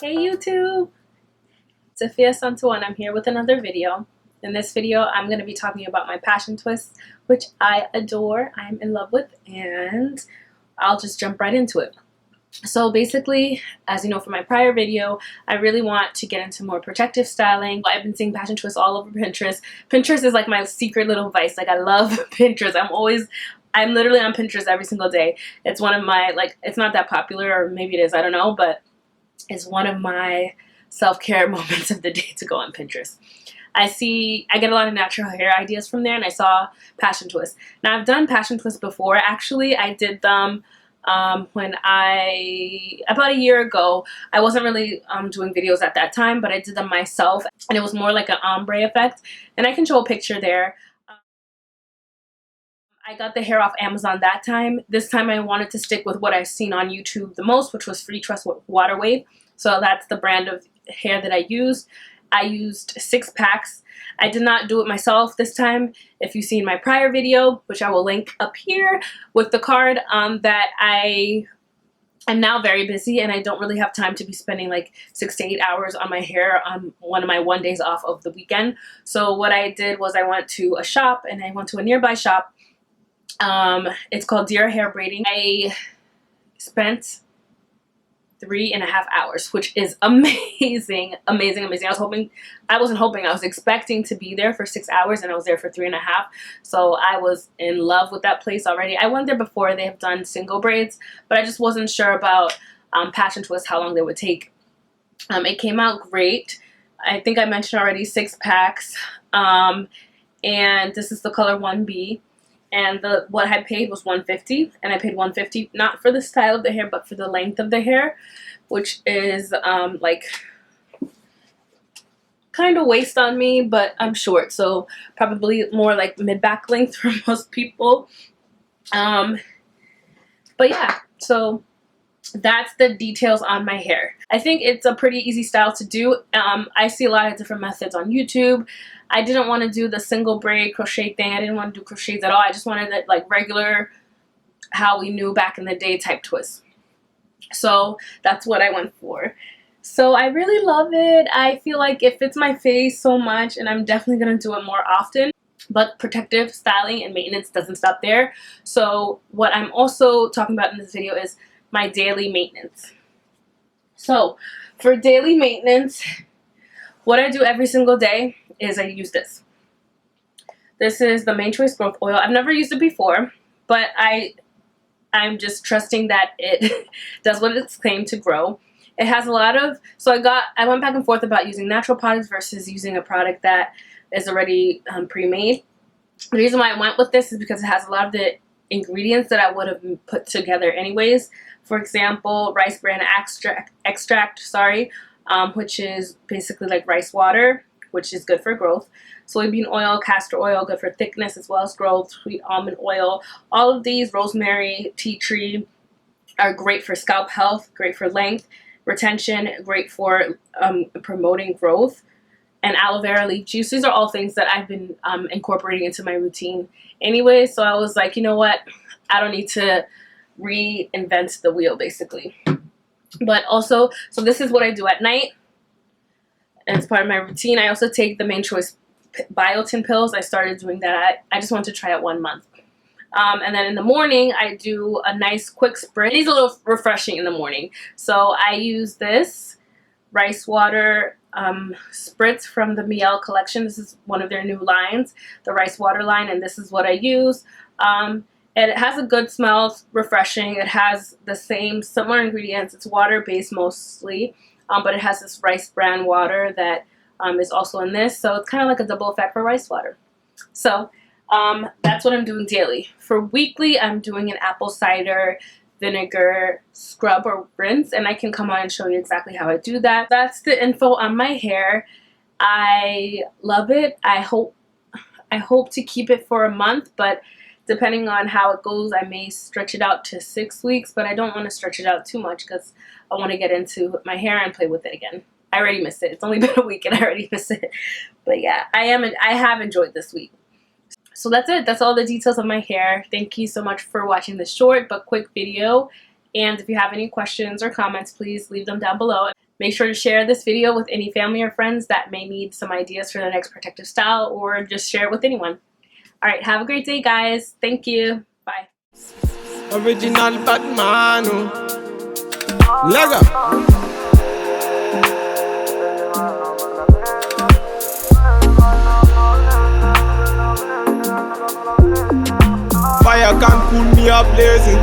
Hey YouTube! Sophia Santo, and I'm here with another video. In this video, I'm going to be talking about my passion twists, which I adore, I'm in love with, and I'll just jump right into it. So basically, as you know from my prior video, I really want to get into more protective styling. I've been seeing passion twists all over Pinterest. Pinterest is like my secret little vice. Like, I love Pinterest. I'm literally on Pinterest every single day. It's one of my, like, it's not that popular, or maybe it is, I don't know, but it's one of my self-care moments of the day to go on Pinterest. I get a lot of natural hair ideas from there, and I saw passion twists. Now, I've done passion twists before. Actually, I did them when about a year ago. I wasn't really doing videos at that time, but I did them myself, and it was more like an ombre effect, and I can show a picture there. I got the hair off Amazon that time. This time I wanted to stick with what I've seen on YouTube the most, which was Free Trust Water Wave. So that's the brand of hair that I used. I used 6 packs. I did not do it myself this time. If you've seen my prior video, which I will link up here with the card, that I am now very busy and I don't really have time to be spending like 6 to 8 hours on my hair on one of my 1 days off of the weekend. So what I did was I went to a shop, and I went to a nearby shop. It's called Dira hair braiding. I spent 3.5 hours, which is amazing, amazing, amazing. I was expecting to be there for 6 hours, and I was there for 3.5. So I was in love with that place already. I went there before. They have done single braids, but I just wasn't sure about passion twists, how long they would take. It came out great. I think I mentioned already 6 packs, and this is the color 1B. And what I paid was $150, and I paid $150 not for the style of the hair, but for the length of the hair, which is like kind of waist on me, but I'm short, so probably more like mid-back length for most people. But yeah, so that's the details on my hair. I think it's a pretty easy style to do. I see a lot of different methods on YouTube. I didn't want to do the single braid crochet thing. I didn't want to do crochets at all. I just wanted it like regular, how we knew back in the day type twist. So that's what I went for. So I really love it. I feel like it fits my face so much, and I'm definitely going to do it more often. But protective styling and maintenance doesn't stop there. So what I'm also talking about in this video is my daily maintenance. So for daily maintenance, what I do every single day is I use this. This is the Main Choice Growth Oil. I've never used it before, but I'm just trusting that it does what it's claimed to grow. It has a lot of, so I went back and forth about using natural products versus using a product that is already pre-made. The reason why I went with this is because it has a lot of the ingredients that I would have put together anyways. For example, rice bran extract, which is basically like rice water, which is good for growth. Soybean oil, castor oil, good for thickness as well as growth. Sweet almond oil. All of these, rosemary, tea tree, are great for scalp health, great for length, retention, great for promoting growth. And aloe vera leaf juice. These are all things that I've been incorporating into my routine anyway. So I was like, you know what? I don't need to reinvent the wheel, basically. But also, so this is what I do at night, and it's part of my routine. I also take the Main Choice biotin pills. I started doing that. I just want to try it 1 month. And then in the morning, I do a nice quick spritz. It needs a little refreshing in the morning. So I use this rice water spritz from the Miel collection. This is one of their new lines, the rice water line, and this is what I use. And it has a good smell, refreshing. It has the same similar ingredients. It's water-based mostly, but it has this rice bran water that is also in this. So it's kind of like a double effect for rice water. So that's what I'm doing daily. For weekly, I'm doing an apple cider vinegar scrub or rinse, and I can come on and show you exactly how I do that. That's the info on my hair. I love it. I hope to keep it for a month, but depending on how it goes, I may stretch it out to 6 weeks, but I don't want to stretch it out too much because I want to get into my hair and play with it again. I already miss it. It's only been a week and I already miss it. But yeah, I have enjoyed this week. So that's it. That's all the details of my hair. Thank you so much for watching this short but quick video. And if you have any questions or comments, please leave them down below. Make sure to share this video with any family or friends that may need some ideas for their next protective style, or just share it with anyone. All right, have a great day, guys. Thank you. Bye. Original Batman. Lego. Fire can cool me up blazing.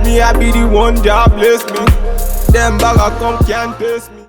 Me I be the one that bless me. Them bagger come can't taste me.